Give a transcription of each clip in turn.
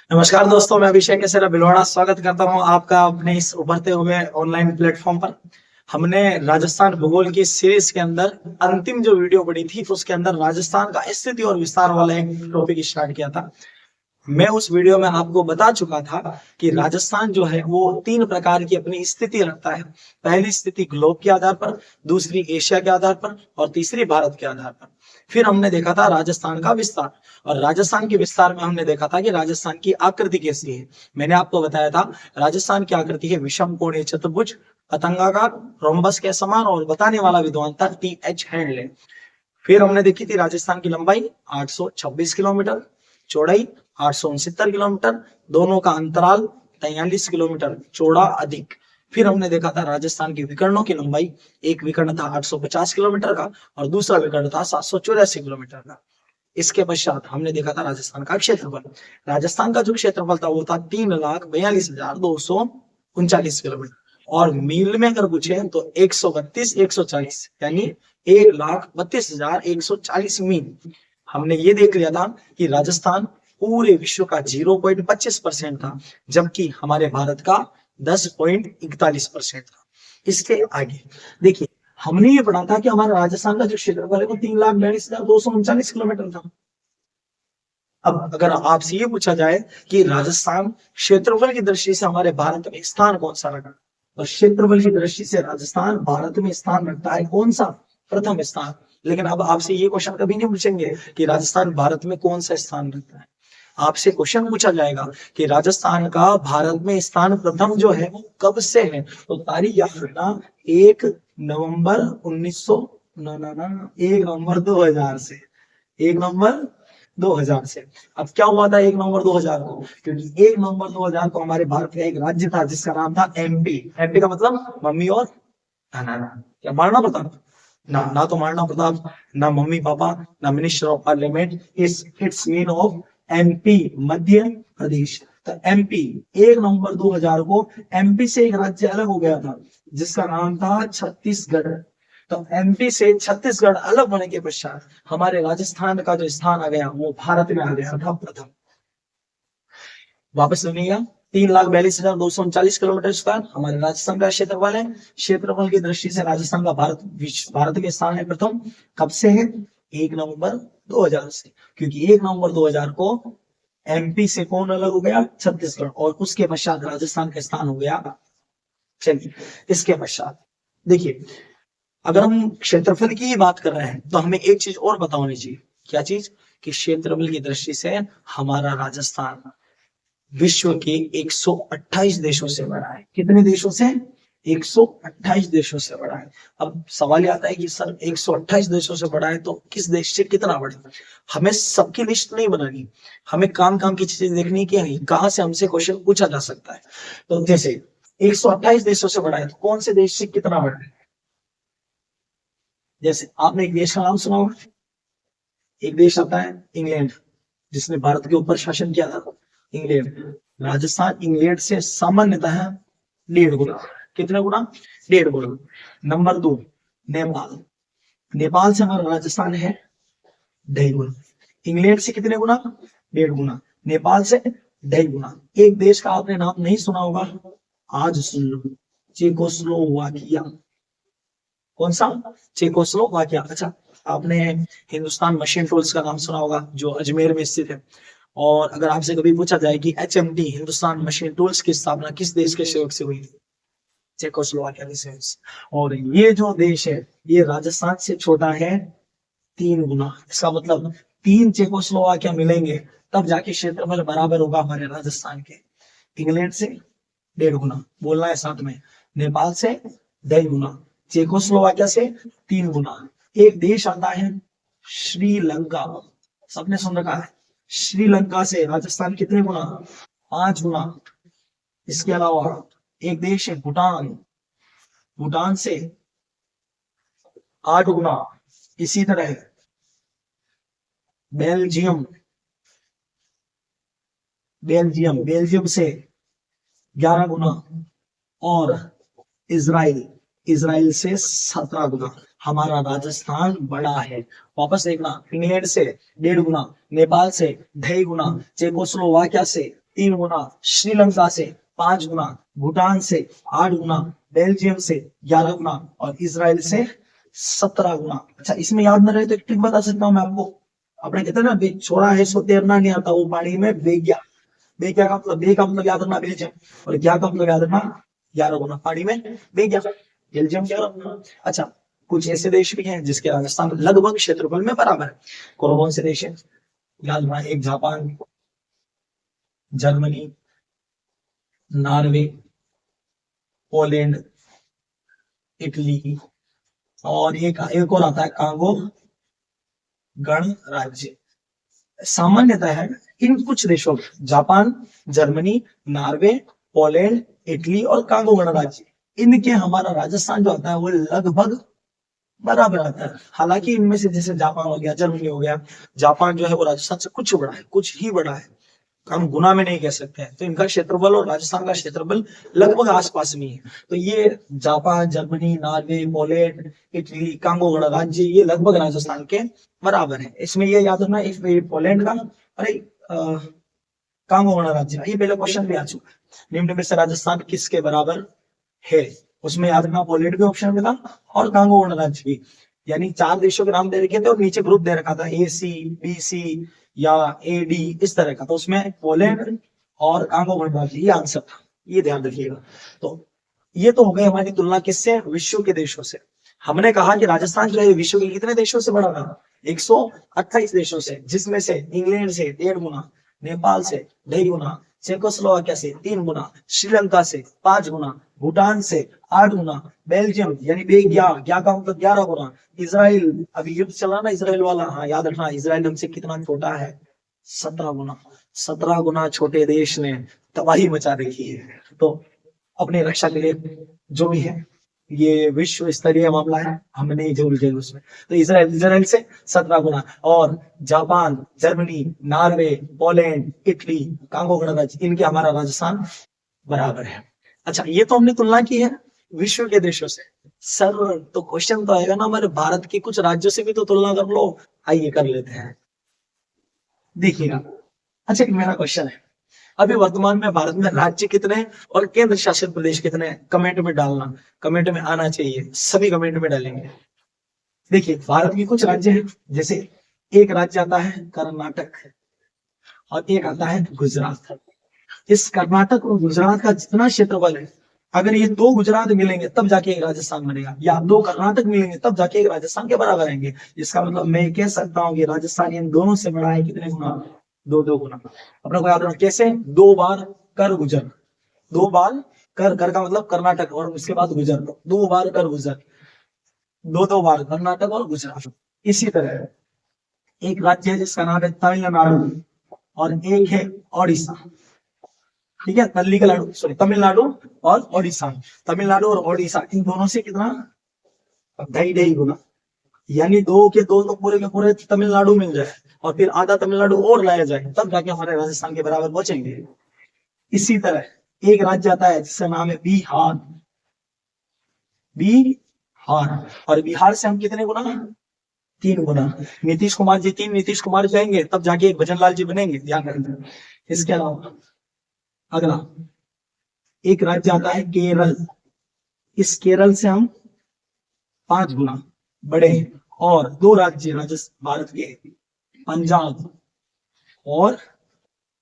नमस्कार दोस्तों, मैं अभिषेक केसरा भिलवाड़ा स्वागत करता हूं आपका अपने इस उभरते हुए ऑनलाइन प्लेटफॉर्म पर। हमने राजस्थान भूगोल की सीरीज के अंदर अंतिम जो वीडियो पड़ी थी उसके अंदर राजस्थान का स्थिति और विस्तार वाला एक टॉपिक स्टार्ट किया था। मैं उस वीडियो में आपको बता चुका था कि राजस्थान जो है वो तीन प्रकार की अपनी स्थिति रखता है। पहली स्थिति ग्लोब के आधार पर, दूसरी एशिया के आधार पर और तीसरी भारत के आधार पर। फिर हमने देखा था राजस्थान का विस्तार, और राजस्थान के विस्तार में हमने देखा था कि राजस्थान की आकृति कैसी है। मैंने आपको बताया था राजस्थान की आकृति है विषम कोणीय चतुर्भुज, पतंगाकार, रोम्बस के समान, और बताने वाला विद्वान था टी.एच. हैंडले। फिर हमने देखी थी राजस्थान की लंबाई 826 किलोमीटर, चौड़ाई 869 किलोमीटर, दोनों का अंतराल 43 किलोमीटर चौड़ा अधिक। फिर हमने देखा था राजस्थान की विकर्णों की लंबाई, एक विकर्ण था 850 किलोमीटर का और दूसरा विकर्ण था 784 किलोमीटर का। इसके पश्चात हमने देखा था राजस्थान का क्षेत्रफल। राजस्थान का जो क्षेत्रफल था वो था 3,42,239 किलोमीटर, और मील में अगर पूछे तो 132,140 यानी 1,32,140 मील। हमने ये देख लिया था कि राजस्थान पूरे विश्व का 0.25% था, जबकि हमारे भारत का 10.41% था। इसके आगे देखिए, हमने ये पढ़ा था कि हमारा राजस्थान का जो क्षेत्रफल है वो 3,42,239 किलोमीटर था। अब अगर आपसे ये पूछा जाए कि राजस्थान क्षेत्रफल की दृष्टि से हमारे भारत में स्थान कौन सा रखा, तो क्षेत्रफल की दृष्टि से राजस्थान भारत में स्थान रखता है कौन सा, प्रथम स्थान। लेकिन अब आपसे ये क्वेश्चन कभी नहीं पूछेंगे कि राजस्थान भारत में कौन सा स्थान रखता है। आपसे क्वेश्चन पूछा जाएगा कि राजस्थान का भारत में स्थान प्रथम जो है वो कब से है, तो तारीख याद रखना 1 नवंबर 1900 ना ना ना 1 नवंबर 2000 से, 1 नवंबर 2000 से। अब क्या हुआ था 1 नवंबर 2000 को, क्योंकि 1 नवंबर 2000 को हमारे भारत का एक राज्य था जिसका नाम था एमपी। एमपी का मतलब मम्मी और नाना। क्या मारना प्रताप? ना तो मारना प्रताप, ना मम्मी पापा, ना minister of parliament. It's mean of MP, Madhya Pradesh. तो एमपी 1 नवंबर 2000 को एमपी से एक राज्य अलग हो गया था जिसका नाम था छत्तीसगढ़। तो एमपी से छत्तीसगढ़ अलग होने के पश्चात हमारे राजस्थान का जो स्थान आ गया वो भारत में आ गया था प्रथम। वापस सुनिएगा, 3,42,239 किलोमीटर स्क्वायर हमारे राजस्थान का क्षेत्रफल है। क्षेत्रफल की दृष्टि से राजस्थान का भारत के स्थान है प्रथम। कब से है? 1 नवंबर 2000 से, क्योंकि 1 नवंबर 2000 को एमपी से कौन अलग हो गया? छत्तीसगढ़, और उसके पश्चात राजस्थान का स्थान हो गया। चलिए, इसके पश्चात देखिए, अगर हम क्षेत्रफल की बात कर रहे हैं तो हमें एक चीज और पता होनी चाहिए। क्या चीज? कि क्षेत्रफल की दृष्टि से हमारा राजस्थान विश्व के 128 देशों से बड़ा है। कितने देशों से? 128 देशों से बड़ा है। अब सवाल आता है कि सर 128 देशों से बड़ा है तो किस देश से कितना बड़ा है? हमें सबकी लिस्ट नहीं बनानी, हमें काम काम की चीजें देखनी कि कहां से हमसे क्वेश्चन पूछा जा सकता है। तो जैसे 128 देशों से बड़ा है तो कौन से देश से कितना बड़ा है? जैसे आपने एक देश का नाम सुना होगा, एक देश आता है इंग्लैंड, जिसने भारत के ऊपर शासन किया था, इंग्लैंड। राजस्थान इंग्लैंड से सामान्यतः 1.5 गुना। कितने गुना? 1.5 गुना। नंबर 2 नेपाल। नेपाल से हमारा राजस्थान है 2.5 गुना। इंग्लैंड से कितने गुना? 1.5 गुना। नेपाल से 2.5 गुना। एक देश का आपने नाम नहीं सुना होगा, आज सुन लो, चेकोस्लोवाकिया। कौन सा? चेकोस्लोवाकिया। अच्छा, आपने हिंदुस्तान मशीन टूल्स का नाम सुना होगा जो अजमेर में स्थित है। और अगर आपसे कभी पूछा जाए कि एचएमटी हिंदुस्तान मशीन टूल्स की स्थापना किस देश के सहयोग से हुई? चेकोस्लोवाकिया के सहयोग से। और ये जो देश है ये राजस्थान से छोटा है 3 गुना। इसका मतलब 3 चेकोस्लोवाकिया मिलेंगे तब जाके क्षेत्रफल बराबर होगा हमारे राजस्थान के। इंग्लैंड से 1.5 गुना, बोलना है साथ में। नेपाल से 2.5 गुना, चेकोस्लोवाकिया से 3 गुना। एक देश आता है श्रीलंका, सबने सुन रखा है। श्रीलंका से राजस्थान कितने गुना? 5 गुना। इसके अलावा एक देश है भूटान, भूटान से 8 गुना। इसी तरह बेल्जियम, बेल्जियम से 11 गुना। और इजराइल, इजराइल से 17 गुना। हमारा राजस्थान बड़ा है। वापस देखना, इंग्लैंड से 1.5 गुना, नेपाल से 2.5 गुना, चेकोस्लोवाकिया से 3 गुना, श्रीलंका से 5 गुना, भूटान से 8 गुना, बेल्जियम से 11 गुना और इजराइल से 17 गुना। अच्छा, इसमें याद न रहे तो एक ट्रिक बता सकता हूँ मैं आपको। अपने कहते हैं ना, छोड़ा है सो तैरना नहीं आता, वो पानी में बह गया। बह गया का मतलब, बे का मतलब याद रखना बेल्जियम, और क्या का मतलब याद रखना 11 गुना, पानी में बह गया बेल्जियम 11 गुना। अच्छा, कुछ ऐसे देश भी हैं जिसके राजस्थान लगभग क्षेत्रफल में बराबर है। कौन कौन से देश है याद रखना, एक Japan, Germany, Norway, Poland, Italy और एक और आता है कांगो गणराज्य। सामान्यतः है इन कुछ देशों में, Japan, Germany, Norway, Poland, Italy और कांगो गणराज्य, इनके हमारा राजस्थान जो आता है वो लगभग बराबर आता है। हालांकि इनमें से जैसे जापान हो गया, जर्मनी हो गया, जापान जो है वो राजस्थान से कुछ बड़ा है, कुछ ही बड़ा है, हम गुना में नहीं कह सकते हैं। तो इनका क्षेत्रफल और राजस्थान का क्षेत्रफल लगभग आसपास में है। तो ये Japan, Germany, Norway, Poland, Italy, Congo गणराज्य, ये लगभग राजस्थान के बराबर है। इसमें ये याद रखना, पोलैंड का, अरे कांगो गणराज्य, ये पहले क्वेश्चन भी आ चुका है। निम्न में से राजस्थान किसके बराबर है, उसमें याद रखना पोलैंड भी ऑप्शन में था और कांगो गणराज्य भी। यानी 4 देशों के नाम दे रखे थे और नीचे ग्रुप दे रखा था, ए सी, बी सी या ए डी, इस तरह का। तो उसमें पोलैंड और कांगो गणराज्य ये आंसर था, ये ध्यान रखिएगा। तो ये तो हो गई हमारी तुलना किससे, विश्व के देशों से। हमने कहा कि राजस्थान जो है विश्व के कितने देशों से बड़ा था, 128 देशों से, जिसमें से इंग्लैंड से 1.5 गुना, नेपाल से 2.5 गुना, चेकोस्लोवाकिया से 3 गुना, श्रीलंका से 5 गुना, भूटान से 8 गुना, बेल्जियम यानी ग्या का मतलब 11 गुना, इजराइल, अभी युद्ध चला ना इसराइल वाला, हाँ याद रखना, इसराइल हमसे कितना छोटा है, 17 गुना। 17 गुना छोटे देश ने तबाही मचा रखी है। तो अपनी रक्षा के लिए जो भी है, ये विश्व स्तरीय मामला है, हम नहीं झूल गए उसमें। तो इसराइल से 17 गुना, और Japan, Germany, Norway, Poland, Italy, Congo गणराज्य, इनके हमारा राजस्थान बराबर है। अच्छा, ये तो हमने तुलना की है विश्व के देशों से। सर, तो क्वेश्चन तो आएगा ना, हमारे भारत के कुछ राज्यों से भी तो तुलना कर लो। आइए कर लेते हैं, देखिएगा। अच्छा, मेरा क्वेश्चन है, अभी वर्तमान में भारत में राज्य कितने हैं और केंद्र शासित प्रदेश कितने हैं, कमेंट में डालना, कमेंट में आना चाहिए, सभी कमेंट में डालेंगे। देखिए, भारत के कुछ राज्य हैं, जैसे एक राज्य आता है कर्नाटक और एक आता है गुजरात। इस कर्नाटक और गुजरात का जितना क्षेत्रफल है, अगर ये 2 गुजरात मिलेंगे तब जाके एक राजस्थान बनेगा, या 2 कर्नाटक मिलेंगे तब जाके एक राजस्थान के बराबर आएंगे। इसका मतलब मैं कह सकता हूँ कि राजस्थान इन दोनों से बड़ा है, कितने गुना, 2 गुना। अपने को याद रखना कैसे, 2 बार कर गुजर, 2 बार कर का मतलब कर्नाटक और उसके बाद गुजर, 2 बार कर गुजर, 2 बार कर्नाटक और गुजरात। इसी तरह एक राज्य है जिसका नाम है तमिलनाडु और एक है ओडिशा, ठीक है, तमिलनाडु और ओडिशा। तमिलनाडु और ओडिशा इन दोनों से कितना, 2.5 गुना, यानी 2 के 2 तो पूरे के पूरे तमिलनाडु मिल जाए और फिर आधा तमिलनाडु और लाया जाए, तब जाके हमारे राजस्थान के बराबर पहुंचेंगे। इसी तरह एक राज्य आता है जिसका नाम है बिहार, बिहार, और बिहार से हम कितने गुना, 3 गुना। नीतीश कुमार जी, 3 नीतीश कुमार जाएंगे तब जाके एक भजन लाल जी बनेंगे, ध्यान रखना। इसके अलावा अगला एक राज्य आता है केरल, इस केरल से हम 5 गुना बड़े हैं। और 2 राज्य भारत के, पंजाब और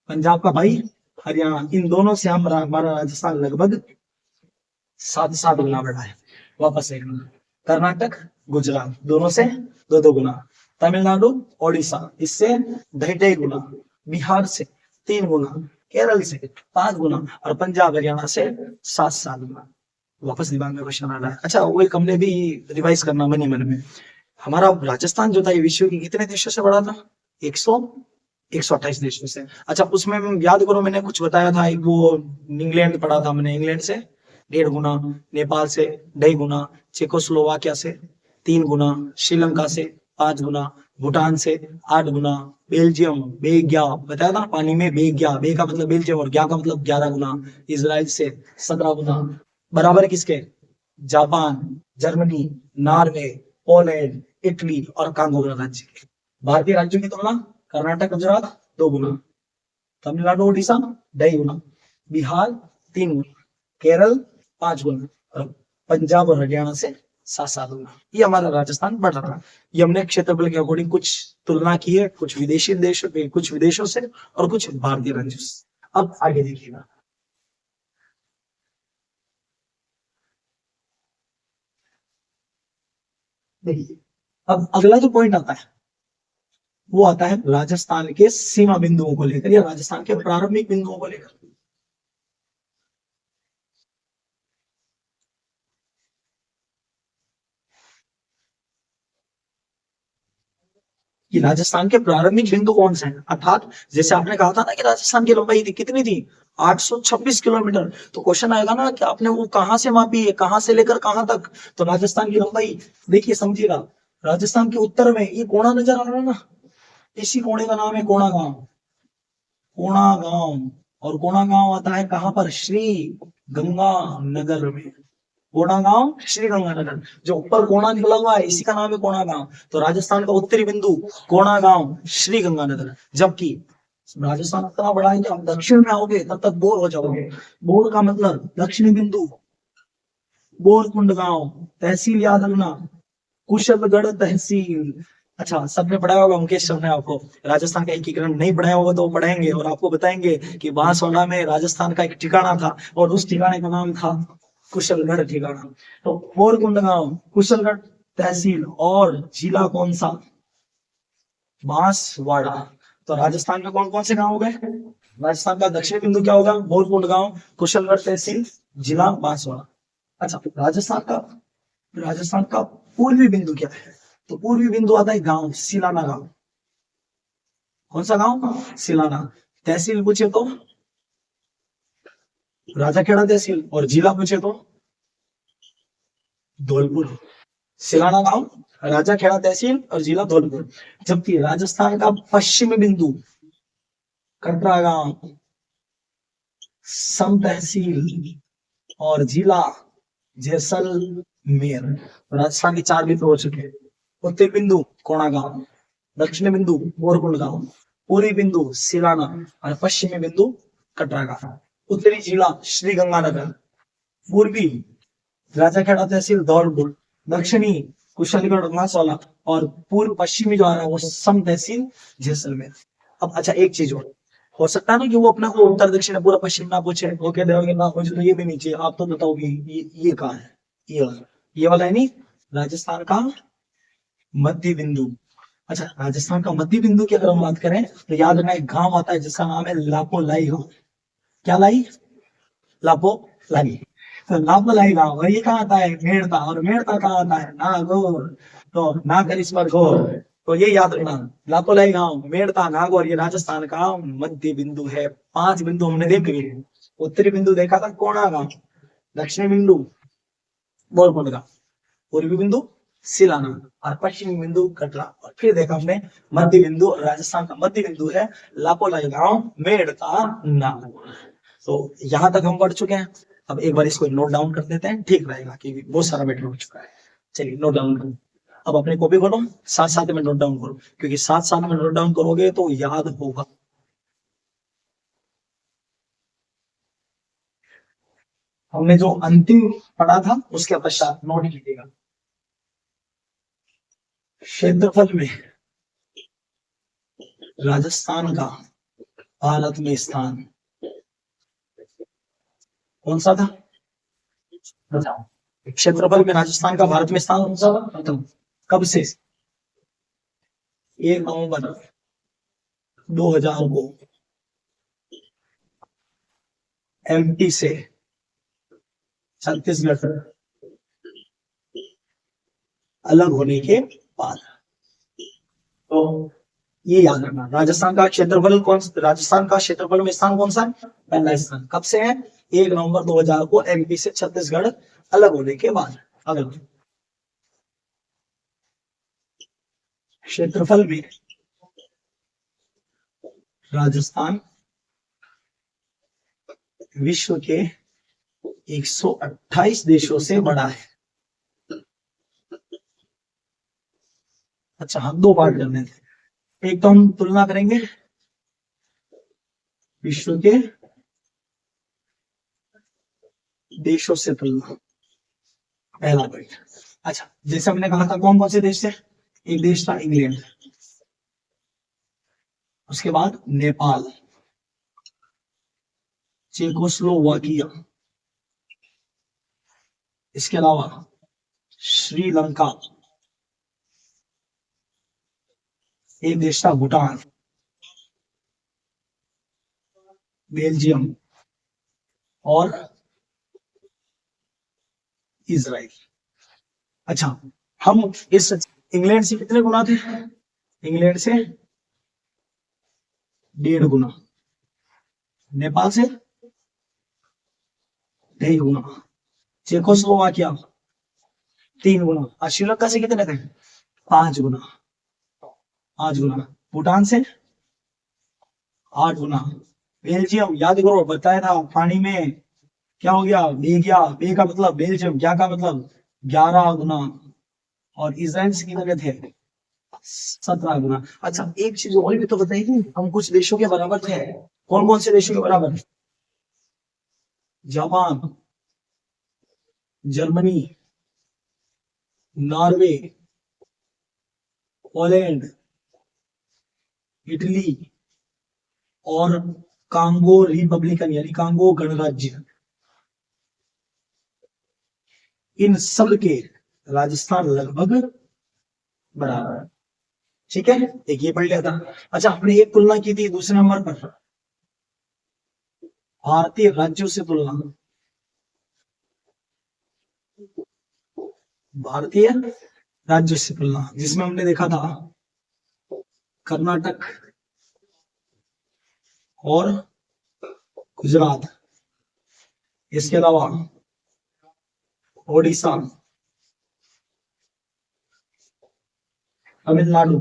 पंजाब का भाई हरियाणा, इन दोनों से हमारा राजस्थान लगभग 7 गुना बड़ा है। वापस एक कर्नाटक, गुजरात दोनों से 2 गुना, तमिलनाडु, ओडिशा इससे 2.5 गुना, बिहार से 3 गुना, केरल से 5 गुना और पंजाब हरियाणा से 7 गुना। वापस दिमाग में क्वेश्चन आ रहा है। अच्छा, वो एक हमने भी रिवाइज करना मन ही मन में, हमारा राजस्थान जो था ये विश्व के कितने देशों से बड़ा था, 128 देशों से। अच्छा, उसमें याद करो मैंने कुछ बताया था, एक वो इंग्लैंड पढ़ा था हमने, इंग्लैंड से 1.5 गुना, नेपाल से 2.5 गुना, चेकोस्लोवाकिया से 3 गुना, श्रीलंका से 5 गुना, भूटान से 8 गुना, बेल्जियम बेग्या बताया था पानी में बेग्या, बे का मतलब बेल्जियम और ग्या का मतलब 11 गुना, इजराइल से 17 गुना, बराबर किसके, Japan, Germany, Norway, Poland, Italy और कांगो गणराज्य के। भारतीय राज्यों की तुलना कर्नाटक, गुजरात 2 गुना, तमिलनाडु उड़ीसा 2.5 गुना, बिहार 3 गुना, केरल 5 गुना, और पंजाब और हरियाणा से 7-7 गुना। ये हमारा राजस्थान बढ़ रहा है। ये हमने क्षेत्रफल के अकॉर्डिंग कुछ तुलना की है, कुछ विदेशी देशों पे, कुछ विदेशों से और कुछ भारतीय राज्यों से। अब आगे देखिएगा, देखिए अब अगला जो पॉइंट आता है वो आता है राजस्थान के सीमा बिंदुओं को लेकर या राजस्थान के प्रारंभिक बिंदुओं को लेकर। कि राजस्थान के प्रारंभिक बिंदु कौन से हैं, अर्थात जैसे आपने कहा था ना कि राजस्थान की लंबाई थी कितनी थी, 826 किलोमीटर। तो क्वेश्चन आएगा ना कि आपने वो कहां से मापी है, कहां से लेकर कहां तक। तो राजस्थान की लंबाई देखिए, समझिएगा, राजस्थान के उत्तर में ये कोना नजर आ रहा है ना, इसी कोने का नाम है कोणा गांव। कोणा गांव, और कोणा गांव आता है कहां पर, श्री गंगानगर में। कोणा गांव श्री गंगानगर, जो ऊपर कोणा निकला हुआ है इसी का नाम है कोणा गांव। तो राजस्थान का उत्तरी बिंदु कोणा गांव श्री गंगानगर। जबकि राजस्थान इतना बड़ा है कि आप दक्षिण में आओगे तब तक बोर हो जाओगे। बोर का मतलब दक्षिणी बिंदु बोरकुंड गांव, तहसील याद रखना, कुशलगढ़ तहसील। अच्छा, सबने पढ़ाया होगा, मुकेश सर ने आपको राजस्थान का एकीकरण नहीं पढ़ाया होगा तो वो पढ़ाएंगे और आपको बताएंगे कि बांसवाड़ा में राजस्थान का एक ठिकाना था और उस ठिकाने का नाम था कुशलगढ़ ठिकाना। तो बोरकुंड गांव, कुशलगढ़ तहसील, और जिला कौन सा, बांसवाड़ा। तो राजस्थान के कौन कौन से गांव हो गए, राजस्थान का दक्षिणी बिंदु क्या होगा, बोरकुंड गांव, कुशलगढ़ तहसील, जिला बांसवाड़ा। अच्छा, राजस्थान का पूर्वी बिंदु क्या है, तो पूर्वी बिंदु आता है गांव सिलाना गांव। कौन सा गांव, सिलाना। तहसील पूछे तो राजाखेड़ा तहसील, और जिला पूछे तो धौलपुर। सिलाना गांव, राजाखेड़ा तहसील, और जिला धौलपुर। जबकि राजस्थान का पश्चिमी बिंदु कटरा गांव, सम तहसील, और जिला जैसलमेर। राजस्थान के 4 बिंदु हो चुके हैं। उत्तरी बिंदु कोणा गांव, दक्षिणी बिंदु बोरकुंड गांव, पूर्वी बिंदु सिलाना, और पश्चिमी बिंदु कटरा गांव। उत्तरी जिला श्री गंगानगर, पूर्वी राजाखेड़ा तहसील धौलपुर, दक्षिणी कुशलगढ़ बांसवाड़ा, और पूर्व पश्चिमी जो आ रहा है वो सम तहसील जैसलमेर। अब अच्छा, एक चीज और हो सकता है ना कि वो अपना को उत्तर दक्षिण पूरा पश्चिम ना पूछे, वो कह देगा ना मुझे तो ये भी नहीं चाहिए, आप तो बताओ कि ये कहाँ है, ये वाला है नहीं, राजस्थान का मध्य बिंदु। अच्छा, राजस्थान का मध्य बिंदु की अगर हम बात करें तो याद रखना, एक गांव आता है जिसका नाम है लापो लाई गांव। क्या लाई, लापो लाई। तो लापो लाई गांव, और ये कहाँ आता है, मेड़ता, और मेड़ता कहाँ आता है, नागौर। तो ना कर इस पर गौर। तो ये याद रखना, लापो लाई गांव, मेड़ता, नागौर, ये राजस्थान का मध्य बिंदु है। 5 बिंदु हमने देख लिए। उत्तरी बिंदु देखा था कोणा गांव, दक्षिणी बिंदु बोरकुंड गांव, पूर्वी बिंदु सिलाना, और पश्चिमी बिंदु कटरा। और फिर देखा हमने मध्य बिंदु, राजस्थान का मध्य बिंदु है लापोलाई गांव, मेड़ता, नागौर। तो यहां तक हम पढ़ चुके हैं। अब एक बार इसको नोट डाउन कर देते हैं, ठीक रहेगा, कि बहुत सारा मैटर हो चुका है। चलिए नोट डाउन करो। अब अपने कॉपी खोलो, साथ साथ में नोट डाउन करो, क्योंकि साथ साथ में नोट डाउन करोगे तो याद होगा। हमने जो अंतिम पढ़ा था उसके पश्चात नोट कीजिएगा। क्षेत्रफल में राजस्थान का भारत में स्थान कौन सा था, बताओ। क्षेत्रफल में राजस्थान का भारत में स्थान कौन सा था, बताओ। कब से, 1 नवंबर 2000 को एमपी से छत्तीसगढ़ अलग होने के बाद। तो ये याद रखना, राजस्थान का क्षेत्रफल कौन, राजस्थान का क्षेत्रफल में स्थान कौन सा है, पहला स्थान। कब से है, 1 नवंबर 2000 को एमपी से छत्तीसगढ़ अलग होने के बाद। अगला, क्षेत्रफल में राजस्थान विश्व के 128 देशों से बड़ा है। अच्छा, हम 2 पार्ट करने थे। एक तो हम तुलना करेंगे विश्व के देशों से तुलना, पहला पॉइंट। अच्छा, जैसे हमने कहा था कौन कौन से देश थे, एक देश था इंग्लैंड, उसके बाद नेपाल, चेकोस्लोवाकिया, इसके अलावा श्रीलंका, एक देश था भूटान, बेल्जियम और इजराइल। अच्छा, हम इस इंग्लैंड से कितने गुना थे, इंग्लैंड से 1.5 गुना, नेपाल से 2.5 गुना, चेकोस्लोवाकिया 3 गुना, और श्रीलंका से कितने थे, 5 गुना, 5 गुना, भूटान से 8 गुना, बेल्जियम याद करो बताया था पानी में क्या हो गया, गया, बे का मतलब बेल्जियम, क्या का मतलब 11 गुना, और इजराइल से कितने थे, 17 गुना। अच्छा, एक चीज और भी तो बताइए, हम कुछ देशों के बराबर थे, कौन कौन से देशों के बराबर, Japan, Germany, Norway, Poland, Italy और कांगो रिपब्लिकन यानी कांगो गणराज्य, इन सब के राजस्थान लगभग बराबर। ठीक है, एक ये पढ़ लिया था। अच्छा, हमने एक तुलना की थी दूसरे नंबर पर, भारतीय राज्यों से तुलना, भारतीय राज्यों से तुलना, जिसमें हमने देखा था कर्नाटक और गुजरात, इसके अलावा ओडिशा, तमिलनाडु,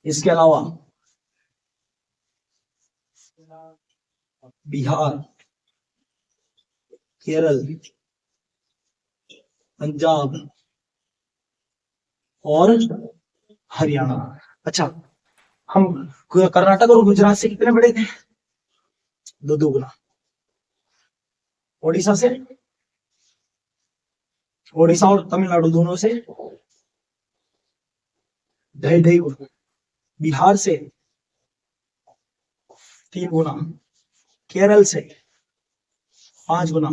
इसके अलावा बिहार, केरल, पंजाब और हरियाणा। अच्छा, हम कर्नाटक और गुजरात से कितने बड़े थे, 2 गुना, ओडिशा से, ओडिशा और तमिलनाडु दोनों से 2.5 गुना, बिहार से 3 गुना, केरल से 5 गुना,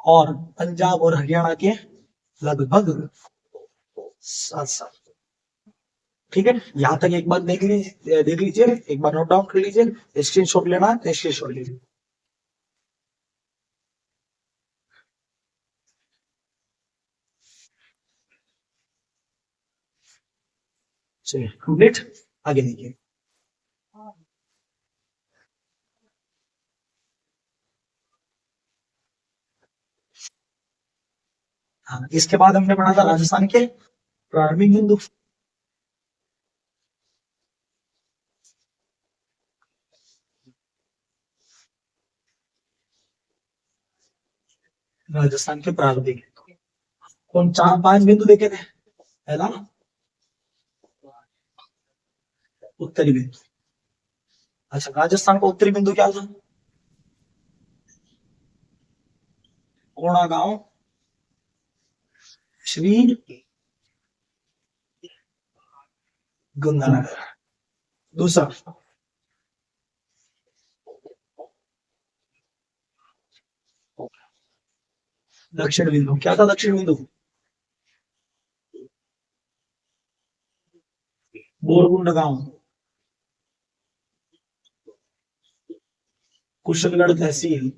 और पंजाब और हरियाणा के लगभग 7। ठीक है, यहां तक एक बार देख लीजिए, एक बार नोट डाउन कर लीजिए, स्क्रीनशॉट लेना है स्क्रीनशॉट लीजिए। चलिए कंप्लीट, आगे देखिए। हाँ, इसके बाद हमने पढ़ा था राजस्थान के प्रारंभिक बिंदु, राजस्थान के प्रारंभिक कौन 4-5 बिंदु देखे थे, पहला उत्तरी बिंदु। अच्छा, राजस्थान का उत्तरी बिंदु क्या था, कोणा गांव, श्री गंगानगर। दूसरा दक्षिण बिंदु, क्या था दक्षिण बिंदु, बोरकुंड गांव, कुशलगढ़ तहसील,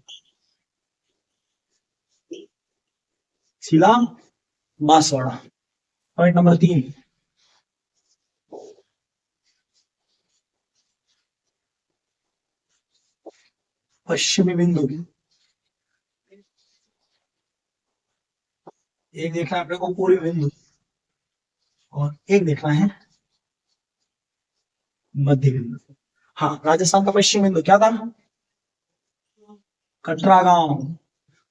जिला बांसवाड़ा। पॉइंट नंबर 3, पश्चिमी बिंदु, एक देखना है अपने को पूर्वी बिंदु, और एक देखना है मध्य बिंदु। हाँ, राजस्थान का पश्चिम बिंदु क्या था, कटरा गांव,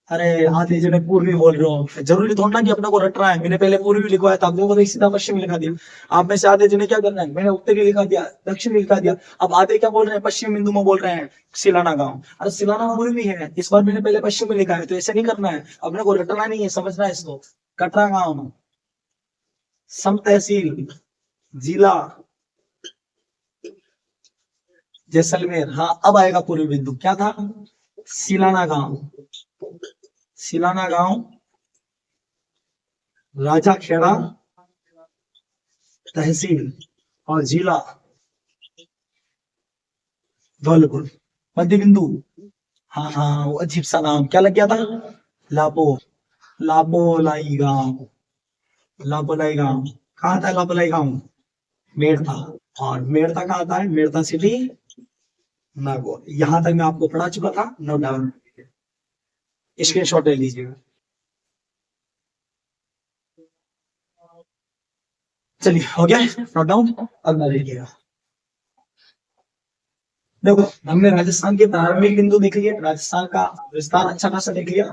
अरे आधे जने पूर्वी बोल रहे हो, जरूरी थोड़ा ना कि अपने को रट रहा है। मैंने पहले पूर्वी लिखवाया था, आपने को सीधा पश्चिमी लिखा दिया। आप में से आधे जने क्या करना है, मैंने उत्तरी लिखा दिया, दक्षिणी लिखा दिया। अब आधे क्या बोल रहे हैं, पश्चिम बिंदु में बोल रहे हैं सिलाना गांव। अरे सिलाना पूर्वी है, इस बार मैंने पहले पश्चिमी लिखा है, तो ऐसे नहीं करना है, अपने को रटना नहीं है, समझना है इसको। कटरा गांव, सम तहसील, जिला जैसलमेर। हाँ अब आएगा पूर्वी बिंदु, क्या था, सिलाना गांव। सिलाना गांव, राजा खेड़ा तहसील और जिला धौलपुर। मध्य बिंदु, हाँ हाँ वो अजीब सा नाम क्या लग गया था, लापो। लापोलाई गांव, लापोलाई गांव कहाँ था, लापोलाई गांव मेड़ता। और मेड़ता कहाँ था, मेड़ता सिटी नागौर। यहां तक मैं आपको पढ़ा चुका था, नो डाउन, स्क्रीन शॉट ले लीजिएगा। चलिए हो गया नोट डाउन, अब ना लीजिएगा। देखो हमने राजस्थान के प्रारंभिक बिंदु देख लिए, राजस्थान का विस्तार अच्छा खासा देख लिया।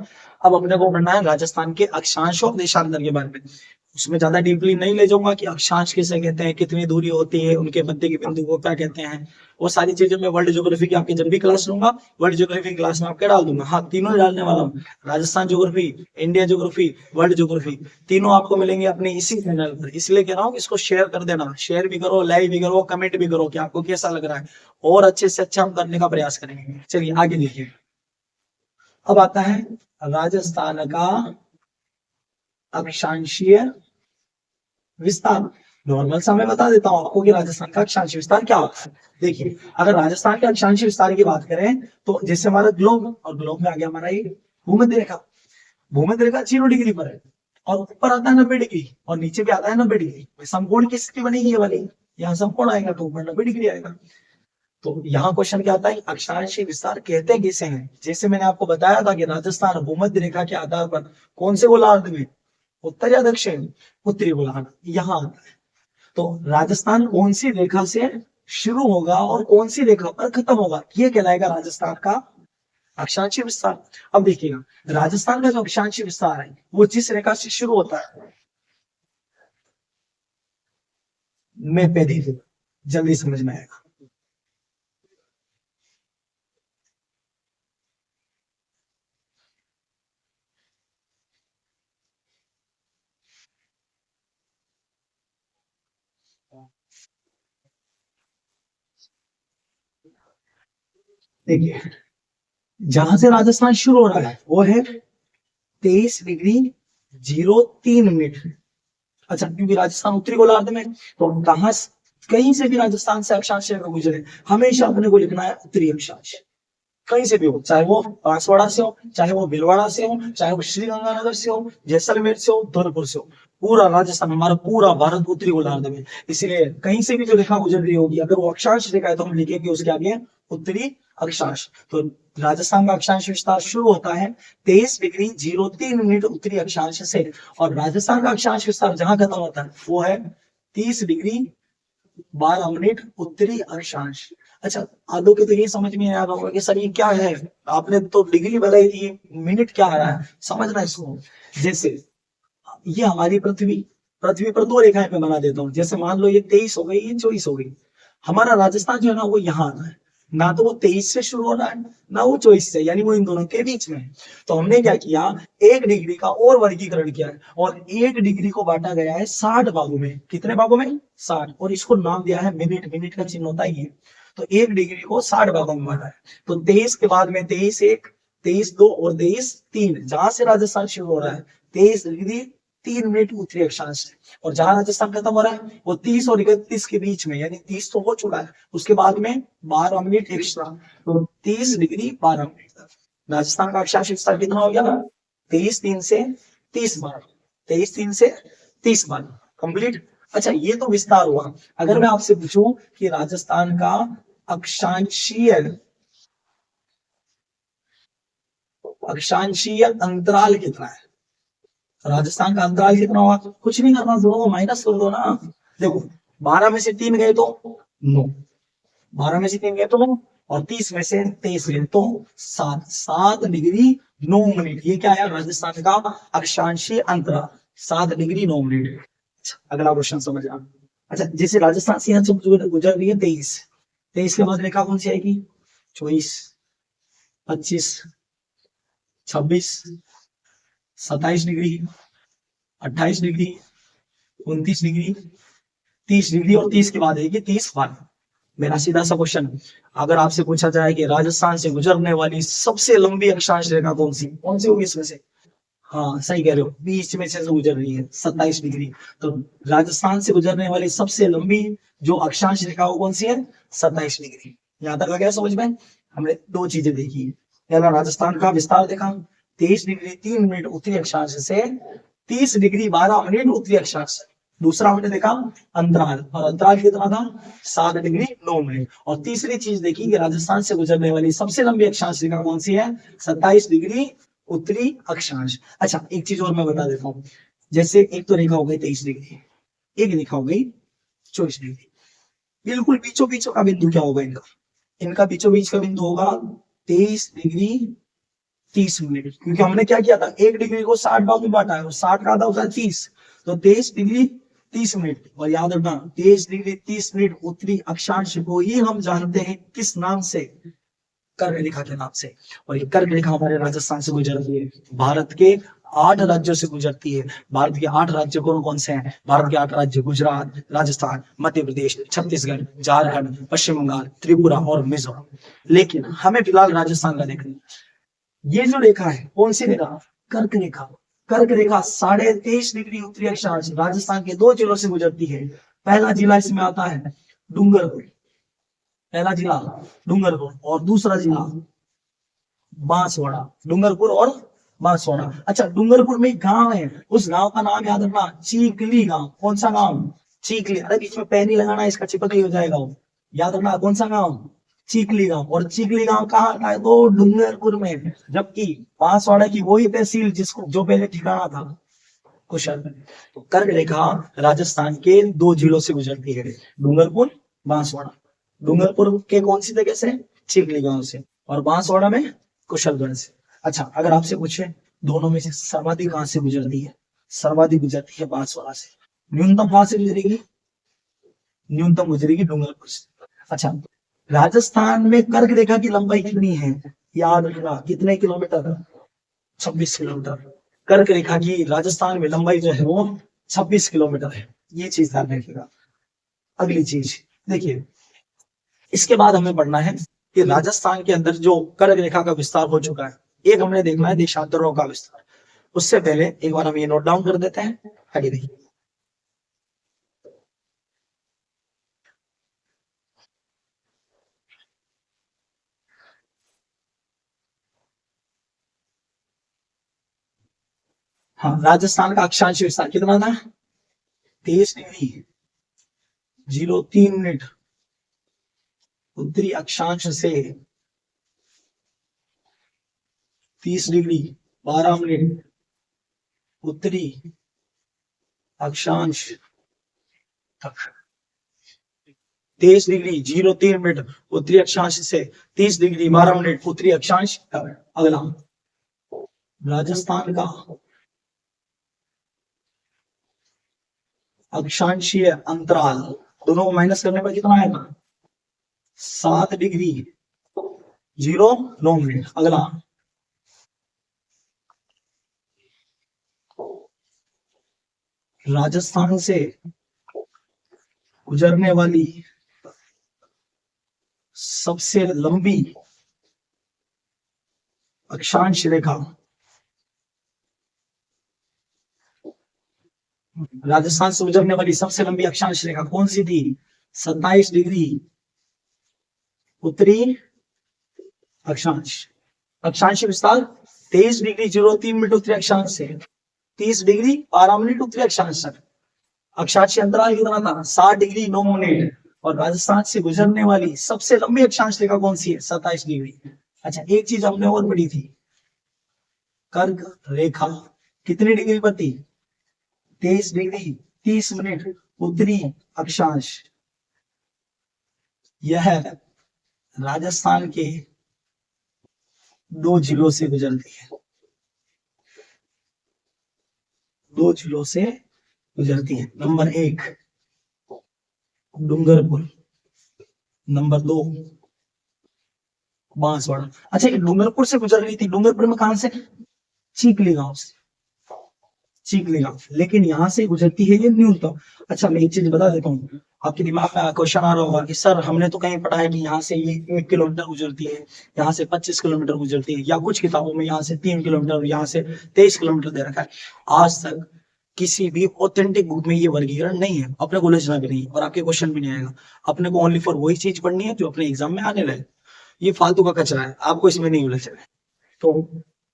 अब अपने को पढ़ना है राजस्थान के अक्षांश और देशांतर के बारे में। उसमें ज्यादा डीपली नहीं ले जाऊंगा कि अक्षांश किसे कहते हैं, कितनी दूरी होती है, उनके मध्य के बिंदु को क्या कहते हैं। वो सारी चीजें मैं वर्ल्ड ज्योग्राफी की आपकी जब भी क्लास लूंगा, वर्ल्ड ज्योग्राफी क्लास में आपके डाल दूंगा। हाँ तीनों ही डालने वाला हूँ, Rajasthan geography, India geography, world geography, तीनों आपको मिलेंगे अपने इसी चैनल पर। इसलिए कह रहा हूँ इसको शेयर कर देना, शेयर भी करो, लाइक भी करो, कमेंट भी करो कि आपको कैसा लग रहा है, और अच्छे से अच्छा हम करने का प्रयास करेंगे। चलिए आगे देखिए। अब आता है राजस्थान का अक्षांशीय विस्तार। नॉर्मल सा मैं बता देता हूँ आपको कि राजस्थान का अक्षांशीय विस्तार क्या होता है। देखिए अगर राजस्थान के अक्षांशीय विस्तार की बात करें तो जैसे हमारा ग्लोब, और ग्लोब में आ गया हमारा ये भूमध्य रेखा। भूमध्य रेखा 0 डिग्री पर है, और ऊपर आता है 90 डिग्री, और नीचे भी आता है 90 डिग्री। समकोण की स्थिति बनेगी ये वाली, यहाँ समकोण आएगा तो ऊपर 90 डिग्री आएगा। तो यहाँ क्वेश्चन क्या आता है, अक्षांशीय विस्तार कहते हैं किसे हैं। जैसे मैंने आपको बताया था कि राजस्थान भूमध्य रेखा के आधार पर कौन से गोलार्ध में, उत्तर या दक्षिण, उत्तरी गोलार्ध यहाँ आता है। तो राजस्थान कौन सी रेखा से शुरू होगा और कौन सी रेखा पर खत्म होगा, ये कहलाएगा राजस्थान का अक्षांशीय विस्तार। अब देखिएगा राजस्थान का जो अक्षांशीय विस्तार है वो जिस रेखा से शुरू होता है, मैं पे देखिए जल्दी समझ में आएगा। देखिए जहां से राजस्थान शुरू हो रहा है वो है 23 डिग्री 03 मिनट। अच्छा क्योंकि राजस्थान उत्तरी गोलार्ध में, तो कहां कहीं से भी राजस्थान से अक्षांश रेखा गुजरे, हमेशा अपने को लिखना है उत्तरी अक्षांश। कहीं से भी हो, चाहे वो बांसवाड़ा से हो, चाहे वो भीलवाड़ा से हो, चाहे वो श्रीगंगानगर से हो, जैसलमेर से हो, धौलपुर से हो, पूरा राजस्थान हमारा पूरा भारत उत्तरी गोलार्ध में। इसलिए कहीं से भी जो रेखा गुजर रही होगी अगर वो अक्षांश रेखा है तो हम लिखेंगे उसके आगे उत्तरी अक्षांश। तो राजस्थान का अक्षांश विस्तार शुरू होता है 23 डिग्री 03 मिनट उत्तरी अक्षांश से, और राजस्थान का अक्षांश विस्तार जहां खत्म होता है वो है 30 डिग्री 12 मिनट उत्तरी अक्षांश। अच्छा आदो के तो ये समझ में आ रहा होगा कि सर ये क्या है, आपने तो डिग्री बताई थी, मिनट क्या आ रहा है, समझना इसको। जैसे ये हमारी पृथ्वी, पृथ्वी पर दो रेखाएं मैं बना देता हूँ। जैसे मान लो ये 23 हो गई, ये 24 हो गई। हमारा राजस्थान जो है ना वो यहाँ आता है, ना तो वो 23 से शुरू हो रहा है ना वो 24 से, यानी वो इन दोनों के बीच में है। तो हमने क्या किया, 1 डिग्री का और वर्गीकरण किया है, और 1 डिग्री को बांटा गया है 60 भागों में। कितने भागों में, 60, और इसको नाम दिया है मिनट। मिनट का चिन्ह होता ही है। तो 1 डिग्री को 60 भागों में बांटा है। तो 23 के बाद में 23 1, 23 2 और 23 3, जहां से राजस्थान शुरू हो रहा है 23 डिग्री 3 मिनट उत्तरी अक्षांश है, और जहां राजस्थान खत्म हो रहा है वो 30 और 31 के बीच में, यानी 30 तो हो चुका है, उसके बाद में 12 मिनट एक्स्ट्रा, तो 30 डिग्री 12 मिनट तक राजस्थान का अक्षांश विस्तार कितना हो गया, 23 3 से 30 बार, 23 3 से 30 बार कंप्लीट। अच्छा ये तो विस्तार हुआ। अगर मैं आपसे पूछूं कि राजस्थान का अक्षांशीय अक्षांशीय अंतराल कितना है, राजस्थान का अंतराल कितना हुआ, कुछ नहीं करना, दो माइनस कर दो ना। देखो 12 में से 3 गए तो 9, 12 में से 3 गए तो 9, और 30 में से 23 गए तो 7, 7 डिग्री 9 मिनट। ये क्या है? राजस्थान का अक्षांशीय अंतराल 7 डिग्री 9 मिनट। अगला क्वेश्चन समझ आ। अच्छा, जैसे राजस्थान से यहाँ से गुजर रही है 23 के बाद रेखा कौन सी आएगी? 24, 25, 26, 27 डिग्री, 28 डिग्री, 29 डिग्री, 30 डिग्री और 30 के बाद आएगी 30 बार। मेरा सीधा सा क्वेश्चन, अगर आपसे पूछा जाए कि राजस्थान से गुजरने वाली सबसे लंबी अक्षांश रेखा कौन सी होगी इसमें से? हाँ सही कह रहे हो, बीच में से गुजर रही है 27 डिग्री। तो राजस्थान से गुजरने वाली सबसे लंबी जो अक्षांश रेखा वो कौन सी है? 27 डिग्री। यहाँ तक आ गया समझ में? हमने दो चीजें देखी है। पहला राजस्थान का विस्तार देखा, 23 डिग्री 3 मिनट उत्तरी अक्षांश से 30 डिग्री 12 मिनट उत्तरी अक्षांश। दूसरा हमने देखा अंतराल, और अंतराल कितना था? 7 डिग्री 9 मिनट। और तीसरी चीज देखी कि राजस्थान से गुजरने वाली सबसे लंबी अक्षांश रेखा कौन सी है? 27 डिग्री उत्तरी अक्षांश। अच्छा, एक चीज और मैं बता देता हूँ। जैसे एक तो रेखा हो गई 23 डिग्री, एक रेखा हो गई 24 डिग्री। बिल्कुल बीचों बीचों का बिंदु क्या होगा इनका? इनका बीचों बीच का बिंदु होगा 23 डिग्री 30 मिनट। क्योंकि हमने क्या किया था, 1 डिग्री को 60 भाग में बांटा है और 60 का आधा होता है 30। तो 23 डिग्री 30 मिनट। और याद रखना 23 डिग्री 30 मिनट उत्तरी अक्षांश को ही हम जानते हैं किस नाम से? कर्क रेखा के नाम से। और ये कर्क रेखा हमारे राजस्थान से गुजरती है, भारत के 8 राज्यों से गुजरती है। भारत के 8 राज्य कौन कौन से हैं? भारत के 8 राज्य गुजरात, राजस्थान, मध्य प्रदेश, छत्तीसगढ़, झारखंड, पश्चिम बंगाल, त्रिपुरा और मिजोरम। लेकिन हमें फिलहाल राजस्थान का देखना। ये जो रेखा है कौन सी रेखा? कर्क रेखा। कर्क रेखा 23.5 डिग्री उत्तरी अक्षांश राजस्थान के 2 जिलों से गुजरती है। पहला जिला इसमें आता है डूंगरपुर, पहला जिला डूंगरपुर, और दूसरा जिला बांसवाड़ा। डूंगरपुर और बांसवाड़ा। अच्छा, डूंगरपुर में एक गांव है, उस गांव का नाम याद रखना, चीकली गांव। कौन सा गांव? चीकली। अरे बीच में पैनी लगाना, इसका चिपक ही हो जाएगा वो। याद रखना कौन सा गांव? चीकली गांव। और चीकली गांव कहाँ आता है? तो डूंगरपुर में। जबकि बांसवाड़ा की वही तहसील जिसको जो पहले ठिकाना था कुशल। तो कर्क रेखा राजस्थान के 2 जिलों से गुजरती है, डूंगरपुर, बांसवाड़ा। डूंगरपुर के कौन सी जगह से? चिखली गांव से। और बांसवाड़ा में कुशलगढ़ से। अच्छा, अगर आपसे पूछे दोनों में से सर्वाधिक कहां से गुजरती है? सर्वाधिक गुजरती है बांसवाड़ा से। न्यूनतम कहां से गुजरेगी? न्यूनतम गुजरेगी डूंगरपुर से। अच्छा, राजस्थान में कर्क रेखा की लंबाई कितनी है? याद रखना, कितने किलोमीटर? 26 किलोमीटर। कर्क रेखा की राजस्थान में लंबाई जो है वो 26 किलोमीटर है। ये चीज ध्यान रखिएगा। अगली चीज देखिए, इसके बाद हमें पढ़ना है कि राजस्थान के अंदर जो कर्क रेखा का विस्तार हो चुका है, एक हमने देखना है देशांतरों का विस्तार। उससे पहले एक बार हम ये नोट डाउन कर देते हैं। आगे देखिए, हाँ, राजस्थान का अक्षांश विस्तार कितना था? 23 डिग्री 03 मिनट उत्तरी अक्षांश से 30 डिग्री 12 मिनट उत्तरी अक्षांश तक। 23 डिग्री 03 मिनट उत्तरी अक्षांश से 30 डिग्री 12 मिनट उत्तरी अक्षांश तक। अगला राजस्थान का अक्षांशीय अंतराल, दोनों को माइनस करने पर कितना आएगा? 7 डिग्री 09 मिनट। अगला राजस्थान से गुजरने वाली सबसे लंबी अक्षांश रेखा, राजस्थान से गुजरने वाली सबसे लंबी अक्षांश रेखा कौन सी थी? 27 डिग्री उत्तरी अक्षांश। अक्षांश विस्तार 23 डिग्री 03 मिनट उत्तरी अक्षांश से 30 डिग्री 12 मिनट उत्तरी अक्षांश तक। अक्षांश अंतराल कितना था? 60 डिग्री 9 मिनट। और राजस्थान से गुजरने वाली सबसे लंबी अक्षांश रेखा कौन सी है? 27 डिग्री। अच्छा, एक चीज हमने और पढ़ी थी, कर्क रेखा कितनी डिग्री पर थी? 23 डिग्री 30 मिनट उत्तरी अक्षांश। यह राजस्थान के 2 जिलों से गुजरती है। 2 जिलों से गुजरती है। Number 1 Dungarpur, number 2 Banswara. अच्छा, ये डूंगरपुर से गुजर रही थी, डूंगरपुर में कहां से? चीखली गांव से, चीखली गांव, लेकिन यहाँ से गुजरती है ये न्यूनतम। अच्छा, मैं एक चीज बता देता हूँ, आपके दिमाग में क्वेश्चन आ रहा होगा कि सर हमने तो कहीं पढ़ा है कि यहाँ से ये 1 किलोमीटर गुजरती है, यहाँ से 25 किलोमीटर गुजरती है, या कुछ किताबों में यहाँ से 3 किलोमीटर, यहाँ से 23 किलोमीटर दे रखा है। आज तक किसी भी ऑथेंटिक बुक में ये वर्गीकरण नहीं है, अपने को लिखना भी नहीं है और आपके क्वेश्चन भी नहीं आएगा। अपने को ओनली फॉर वही चीज पढ़नी है जो अपने एग्जाम में आने लगे। ये फालतू का कचरा है, आपको इसमें नहीं उलझना है। तो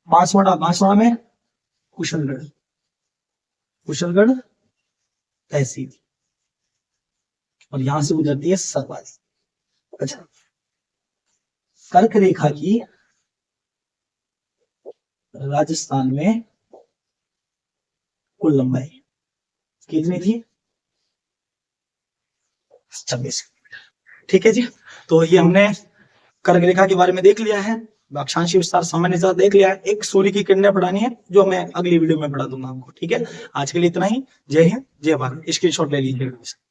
बांसवाड़ा, बांसवाड़ा में कुशलगढ़, कुशलगढ़ तहसील, और यहां से गुजरती है सरवाली। अच्छा, कर्क रेखा की राजस्थान में कुल लंबाई कितनी थी? 26 किलोमीटर। ठीक है जी, तो ये हमने कर्क रेखा के बारे में देख लिया है, अक्षांशीय विस्तार सामान्य देख लिया है। एक सूर्य की किरणें पढ़ानी है जो मैं अगली वीडियो में पढ़ा दूंगा आपको। ठीक है, आज के लिए इतना ही। जय हिंद, जय भारत। स्क्रीनशॉट ले लीजिएगा।